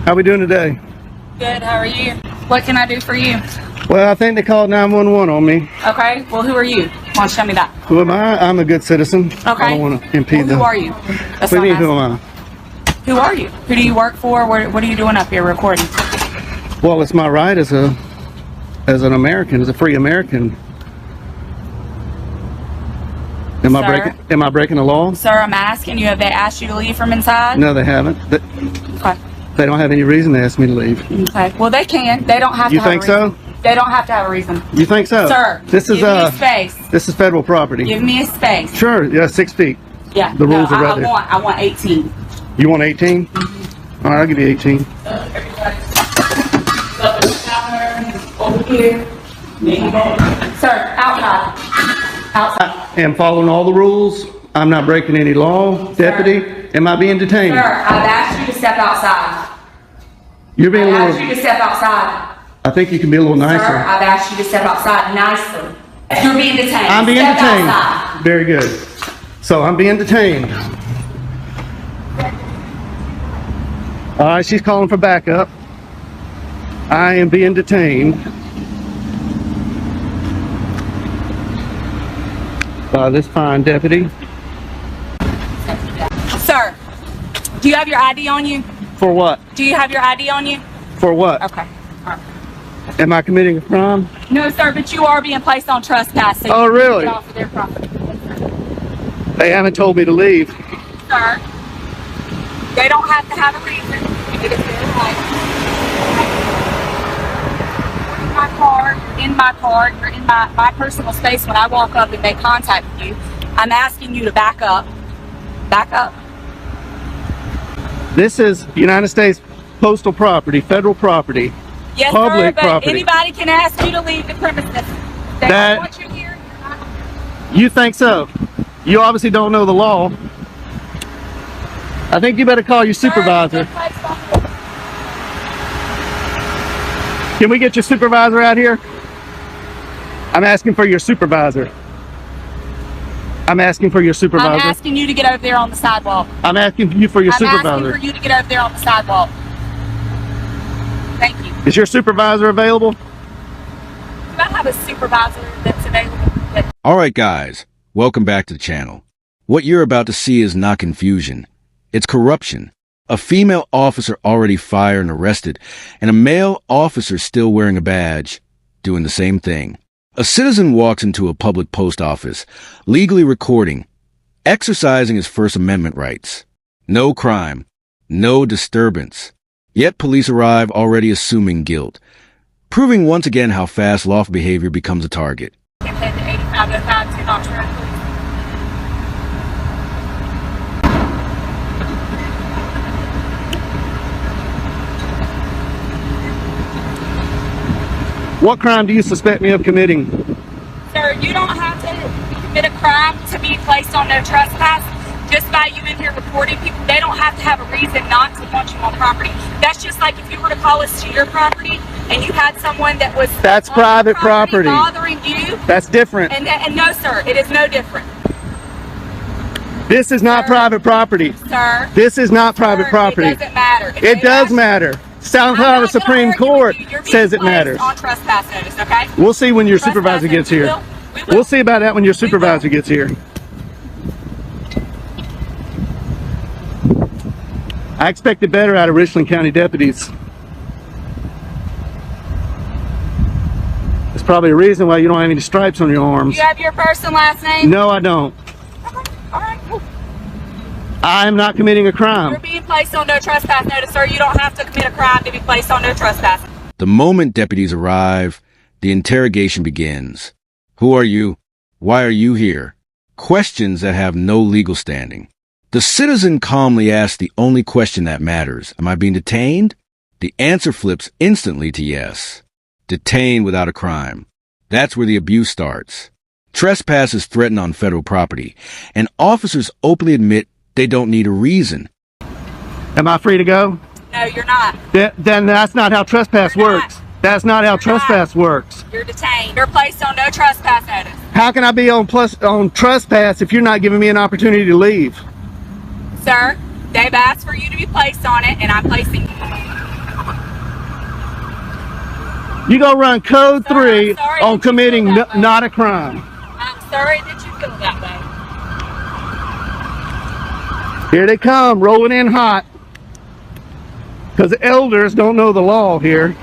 How we doing today? Good, how are you? What can I do for you? Well, I think they called 911 on me. Okay, well, who are you? Why don't you tell me that? Who am I? I'm a good citizen. Okay. I don't want to impede Who are you? What do you mean, who am I? Who are you? Who do you work for? What are you doing up here recording? Well, it's my right as an American, as a free American. Am I breaking the law? Sir, I'm asking you, have they asked you to leave from inside? No, they haven't. Okay. They don't have any reason to ask me to leave. Okay. Well, they can. They don't have to have a reason. You think so? They don't have to have a reason. You think so? Sir, this is give me a space. This is federal property. Give me a space. Sure, yeah, 6 feet. Yeah. The rules are right there. I want 18. You want 18? All right, I'll give you 18. Over here. Sir, outside. Outside. I am following all the rules. I'm not breaking any law. Deputy, am I being detained? Sir, I've asked you to step outside. You're being I've asked you to step outside. I think you can be a little nicer. Sir, I've asked you to step outside nicely. You're being detained. I'm being step detained. Outside. Very good. So I'm being detained. All right, she's calling for backup. I am being detained. By this fine deputy. Sir, do you have your ID on you? For what? Do you have your ID on you? For what? Okay. All right. Am I committing a crime? No, sir, but you are being placed on trespass. So Oh, really? Get off of their property. They haven't told me to leave. Sir, they don't have to have a reason. It is their right. You're in my car, you're in my personal space. When I walk up and make contact with you, I'm asking you to back up. Back up. This is United States postal property, federal property, yes, public sir, but property. Anybody can ask you to leave the premises. They don't want you here. You think so? You obviously don't know the law. I think you better call your supervisor. Can we get your supervisor out here? I'm asking for your supervisor. I'm asking for your supervisor. I'm asking you to get over there on the sidewalk. I'm asking you for your supervisor. I'm asking for you to get over there on the sidewalk. Thank you. Is your supervisor available? Do I have a supervisor that's available? All right, guys. Welcome back to the channel. What you're about to see is not confusion. It's corruption. A female officer already fired and arrested, and a male officer still wearing a badge, doing the same thing. A citizen walks into a public post office, legally recording, exercising his First Amendment rights. No crime, no disturbance. Yet police arrive already assuming guilt, proving once again how fast lawful behavior becomes a target. What crime do you suspect me of committing? Sir, you don't have to commit a crime to be placed on no trespass. Just by you in here reporting people, they don't have to have a reason not to want you on property. That's just like if you were to call us to your property and you had someone that was That's private property bothering you. That's different. And no, sir, it is no different. This is not private property. Sir. This is not private property. It doesn't matter. It does matter. South Carolina Supreme Court says it matters. On trespass notice, okay? We'll see when your supervisor gets here. We'll see about that when your supervisor gets here. I expected better out of Richland County deputies. There's probably a reason why you don't have any stripes on your arms. You have your first and last name? No, I don't. All right, cool. I am not committing a crime. You're being placed on no trespass notice, sir. You don't have to commit a crime to be placed on no trespass. The moment deputies arrive, the interrogation begins. Who are you? Why are you here? Questions that have no legal standing. The citizen calmly asks the only question that matters. Am I being detained? The answer flips instantly to yes. Detained without a crime. That's where the abuse starts. Trespass is threatened on federal property, and officers openly admit they don't need a reason. Am I free to go? No, you're not. Then that's not how trespass works. That's not how trespass works. You're detained. You're placed on no trespass notice. How can I be on trespass if you're not giving me an opportunity to leave? Sir, they've asked for you to be placed on it, and I'm placing you. You gonna run code 3 I'm sorry on that you committing feel that way. not a crime. I'm sorry that you feel that way. Here they come, rolling in hot. Because the elders don't know the law here.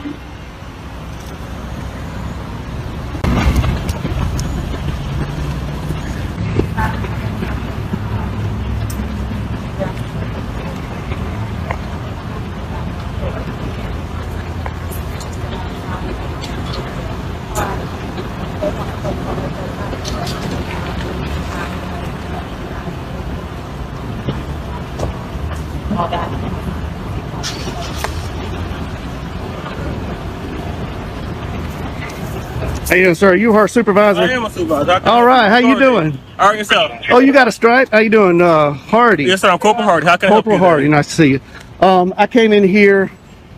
How you doing, sir? You our supervisor? I am a supervisor. All right, how you doing? All right, yourself. Oh, you got a stripe? How you doing, Hardy? Yes, sir. I'm Corporal Hardy. How can I help Corporal you? Hardy, nice to see you. I came in here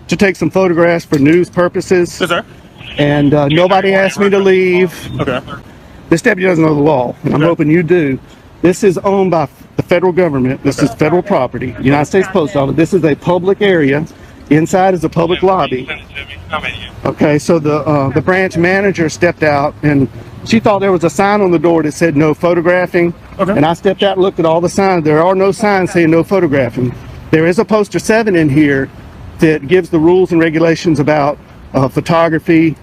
to take some photographs for news purposes. Yes, sir. And nobody asked me to leave. Okay. This deputy doesn't know the law, and I'm hoping you do. This is owned by the federal government. This is federal property. United States Post Office. This is a public area. Inside is a public lobby. Okay, so the branch manager stepped out, and she thought there was a sign on the door that said no photographing. Okay. And I stepped out and looked at all the signs. There are no signs saying no photographing. There is a poster 7 in here that gives the rules and regulations about photography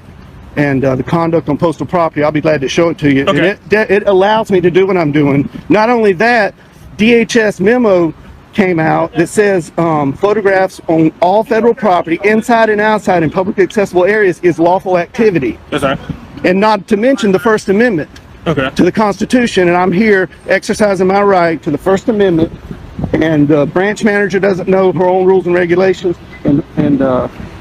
and the conduct on postal property. I'll be glad to show it to you. Okay. And it allows me to do what I'm doing. Not only that, DHS memo came out that says photographs on all federal property, inside and outside in publicly accessible areas, is lawful activity. Yes, sir. And not to mention the First Amendment Okay. to the Constitution. And I'm here exercising my right to the First Amendment. And the branch manager doesn't know her own rules and regulations, and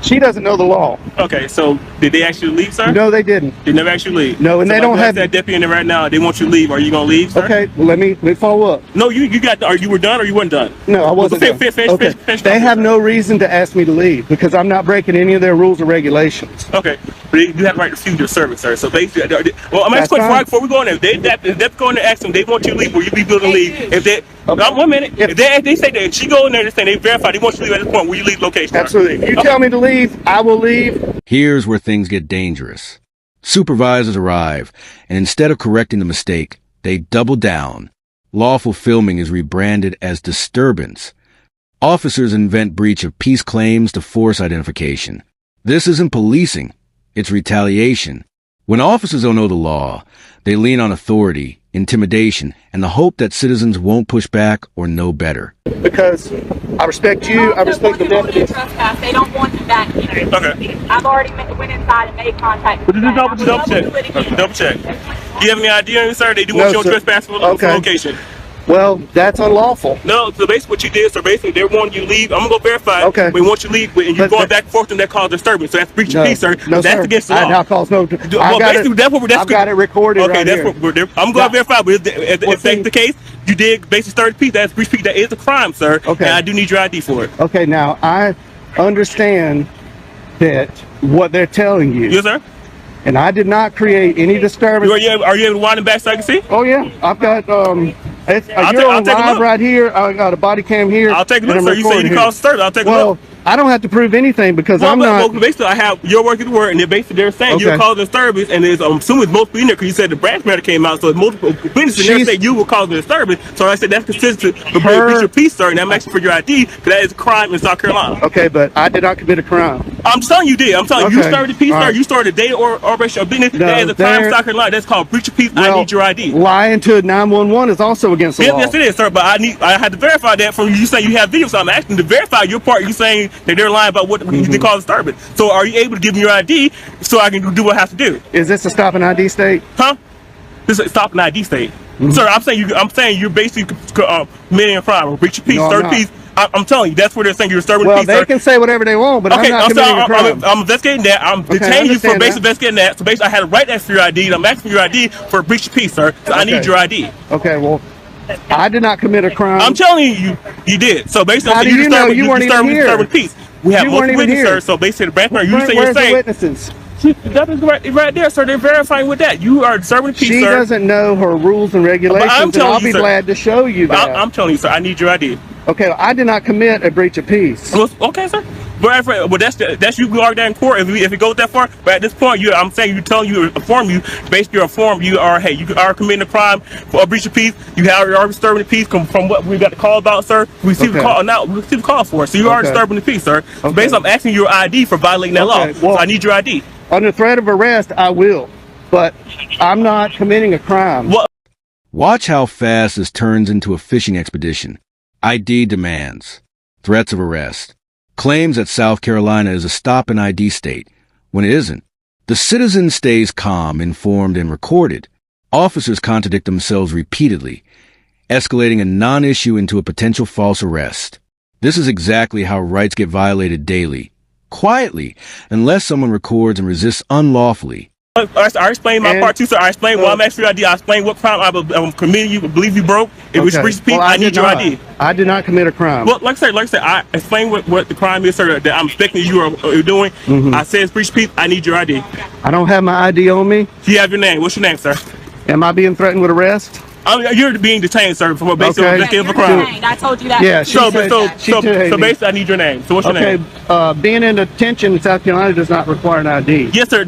she doesn't know the law. Okay. So did they actually leave, sir? No, they didn't. They never actually leave. No, and so they if don't I have that deputy in there right now. They want you to leave. Are you gonna leave, sir? Okay, well, let me follow up. No, you got. Are you were done or you weren't done? No, I wasn't. Finish, done. finish, Okay. finish, They have no reason to ask me to leave because I'm not breaking any of their rules or regulations. Okay, but you have the right to refuse your service, sir. So basically, well, I'm asking a question fine. before we go in there. If they go in there, ask them they want you to leave, will you be willing to leave? If they, Okay. 1 minute, if they say that she go in there and say they verify they want you to leave at this point, will you leave location? sir? Absolutely. If you tell me to leave, I will leave. Here's where things get dangerous. Supervisors arrive, and instead of correcting the mistake, they double down. Lawful filming is rebranded as disturbance. Officers invent breach of peace claims to force identification. This isn't policing, it's retaliation. When officers don't know the law, they lean on authority, intimidation, and the hope that citizens won't push back or know better. Because I respect you, I respect the deputy. Trespass. They don't want you back here. Okay. I've already went inside and made contact. But with just them. double check. Do it again. Double check. Do you have any idea, sir? They do No, want you on sir. trespass for Okay. location. Well, that's unlawful. No, so basically what you did, so basically they want you to leave. I'm gonna go verify. Okay. We want you to leave, and you're But- going back and forth, and that caused disturbance. So that's breach No, of peace, sir. no, That's sir. against the law. Now calls no. Well, basically, that's what I've got it recorded. Okay, right that's here. what we're. I'm going to verify, but if Well, that's see- the case, you did basically start peace. That's breach of peace. That is a crime, sir. Okay. And I do need your ID for it. Okay, now I understand that what they're telling you, Yes, sir. and I did not create any disturbance. Are you able to wind it back so I can see? Oh yeah, I've got it's, I'll you're take- on I'll take a live look. right here. I got a body cam here. I'll take a and look, I'm sir. You say recording you here. cause disturbance. I'll take a Well, look. I don't have to prove anything because I'm not. Well, basically, I have your word to the word, and they're saying Okay. you're causing disturbance, and there's, I'm assuming it's multiple in there because you said the branch matter came out, so it's multiple witnesses in there She's- saying you were causing disturbance. So I said that's consistent with Her- breach of peace, sir, and I'm asking for your ID because that is a crime in South Carolina. Okay, but I did not commit a crime. I'm telling you, did. I'm telling you, you Okay. started peace, All sir. right. You started a day or operation of business. No, that is a crime in there- South Carolina. That's called breach of peace. I Well, need your ID. Lying to 911 is also against the law. Yes, it is, sir. But I had to verify that from you saying you have video. So I'm asking to verify your part. You saying that they're lying about what they call disturbance. So are you able to give me your ID so I can do what I have to do? Is this a stop and ID state? Huh? This is stop an ID state, Mm-hmm. sir. I'm saying you're basically committing a crime or breach of peace, No, I'm third not. peace. I'm telling you, that's where they're saying you're disturbing Well, peace, they sir. can say whatever they want, but I'm not committing a crime. I'm investigating that. I'm Okay, I detaining you for understand basically that. investigating that. So basically, I had a right to ask for your ID, and I'm asking for your ID for a breach of peace, sir. So I need Okay. your ID. Okay, well, I did not commit a crime. I'm telling you, you did. So basically, How I'm do saying you know? You weren't even disturbing here. peace. We have You weren't multiple even witnesses, here. sir. So basically, the branch manager, Where's you're the saying witnesses? that is right there, sir. They're verifying with that. You are disturbing peace, She sir. doesn't know her rules and regulations, and telling I'll you, be sir. glad to show you that. I'm telling you, sir. I need your ID. Okay, I did not commit a breach of peace. Well, okay, sir. But that's you argue that in court if it goes that far. But at this point, I'm saying inform you, basically inform you are, hey, you are committing a crime for a breach of peace. You are disturbing the peace from what we got the call about, sir. We received a call now. We received a call for it. So you are disturbing the peace, sir. So basically, I'm asking your ID for violating that law. Well, so I need your ID. Under threat of arrest, I will, but I'm not committing a crime. What? Watch how fast this turns into a fishing expedition. ID demands, threats of arrest, claims that South Carolina is a stop and ID state, when it isn't. The citizen stays calm, informed, and recorded. Officers contradict themselves repeatedly, escalating a non-issue into a potential false arrest. This is exactly how rights get violated daily, quietly, unless someone records and resists unlawfully. I explained my part too, sir. I explained why I'm asking your ID. I explained what crime I'm committing. You believe you broke. If we breach peace, I need your ID. I did not commit a crime. Well, like I said, I explained what the crime is, sir. That I'm expecting you are doing. I said it's breach peace. I need your ID. I don't have my ID on me. Do you have your name? What's your name, sir? Am I being threatened with arrest? You're being detained, sir, for based on investigating a crime. I told you that. Yeah. So basically, I need your name. So what's your name? Being in detention in South Carolina does not require an ID. Yes, sir.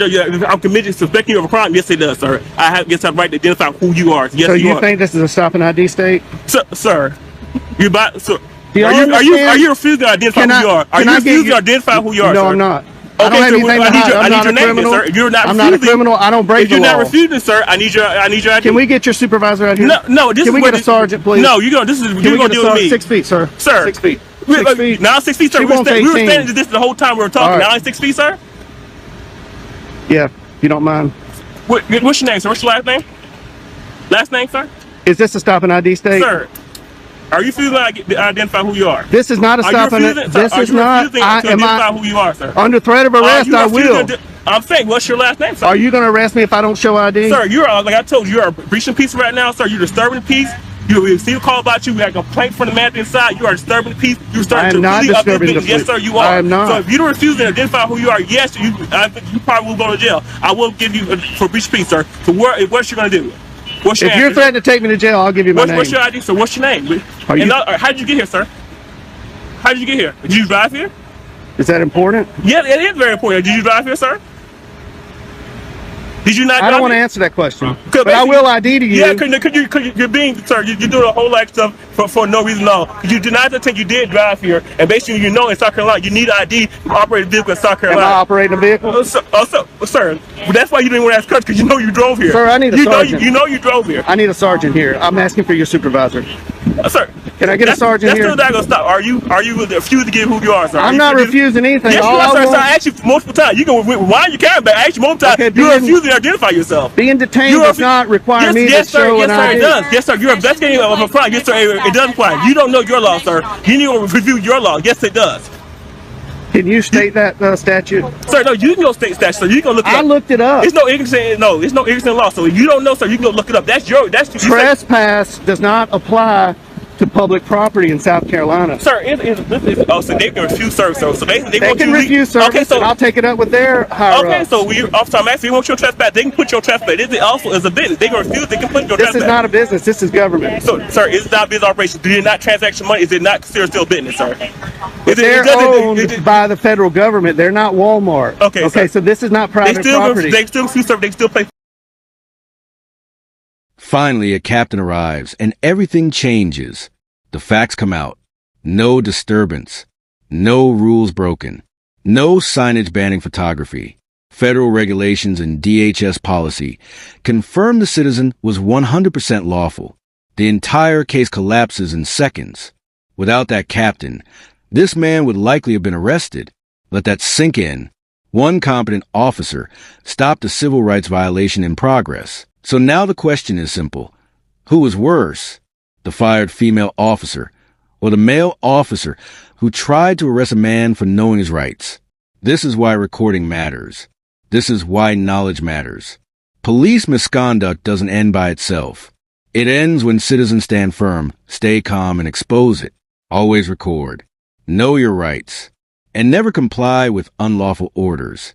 I'm committed to suspecting you of a crime. Yes, it does, sir. I have the right to identify who you are. Yes, so you think this is a stop and ID state? Sir, are you refusing to identify who you are? Are you refusing to identify who you are? No, sir? I'm not. Okay, I don't have anything to hide. I'm not a criminal. Sir. You're not. I'm not a criminal. I don't break the law. If you're not refusing, sir, I need your ID. Can we get your supervisor out here? No. Can we get a sergeant, please? No, you're gonna deal with me. 6 feet, sir. Sir. 6 feet. Now 6 feet, sir. We were standing to this the whole time we were talking. Now 6 feet, sir. Yeah, if you don't mind. What's your name, sir? What's your last name? Last name, sir? Is this a stop and ID state? Sir, are you refusing to identify who you are? This is not a stop and ID. This is not. Identify who you are, sir? Under threat of arrest, I will. I'm saying, what's your last name, sir? Are you going to arrest me if I don't show ID? Sir, like I told you, you're breaching peace right now, sir. You're disturbing the peace. You receive a call about you. We had a complaint from the man inside. You are disturbing the peace. You're starting to really disturbing the peace. Yes, sir, you are. I am not. So if you don't refuse to identify who you are, yes, you probably will go to jail. I will give you for breach of peace, sir. So what's you going to do? What's your if you're threatening to take me to jail, I'll give you my name. What's your ID, sir? What's your name? How did you get here, sir? How did you get here? Did you drive here? Is that important? Yeah, it is very important. Did you drive here, sir? Did you not? I don't want to answer that question, but I will ID to you. Yeah, you're being, sir. You're doing a whole lot of stuff for no reason at all. You did not think you did drive here, and basically, in South Carolina, you need an ID to operate a vehicle in South Carolina. Am I operating a vehicle? Sir, that's why you didn't want to ask questions, because you know you drove here. Sir, I need a sergeant. You know you drove here. I need a sergeant here. I'm asking for your supervisor. Sir, can I get a sergeant here? That's still not gonna stop. Are you refusing to give who you are, sir? I'm not refusing anything. Yes, you are, sir. I asked you multiple times. You can rewind your camera back. I asked you multiple times. Okay, you're refusing to identify yourself. Being detained does not require me to show an ID. Yes, sir, it does. Yes, sir. You're investigating a crime. Yes, sir, it does require. You don't know your law, sir. You need to review your law. Yes, it does. Can you state that statute? Sir, no, you can go state statute. So you can look it up. I looked it up. It's no ignorance law. So if you don't know, sir, you can go look it up. Trespass does not apply to public property in South Carolina. Sir, so they can refuse service. So basically, they can refuse service. Okay, so I'll take it up with their higher ups. So I'm asking, you want your trespass? They can put your trespass. This also is a business. They can refuse. They can put your trespass. This is not a business. This is government. So, sir, it's not a business operation. Do you not transaction money? Is it not considered still business, sir? They're owned by the federal government. They're not Walmart. Okay, so this is not private property. They still refuse service. They still pay. Finally, a captain arrives, and everything changes. The facts come out. No disturbance. No rules broken. No signage banning photography. Federal regulations and DHS policy confirm the citizen was 100% lawful. The entire case collapses in seconds. Without that captain, this man would likely have been arrested. Let that sink in. One competent officer stopped a civil rights violation in progress. So now the question is simple. Who was worse? The fired female officer or the male officer who tried to arrest a man for knowing his rights? This is why recording matters. This is why knowledge matters. Police misconduct doesn't end by itself. It ends when citizens stand firm, stay calm, and expose it. Always record. Know your rights. And never comply with unlawful orders.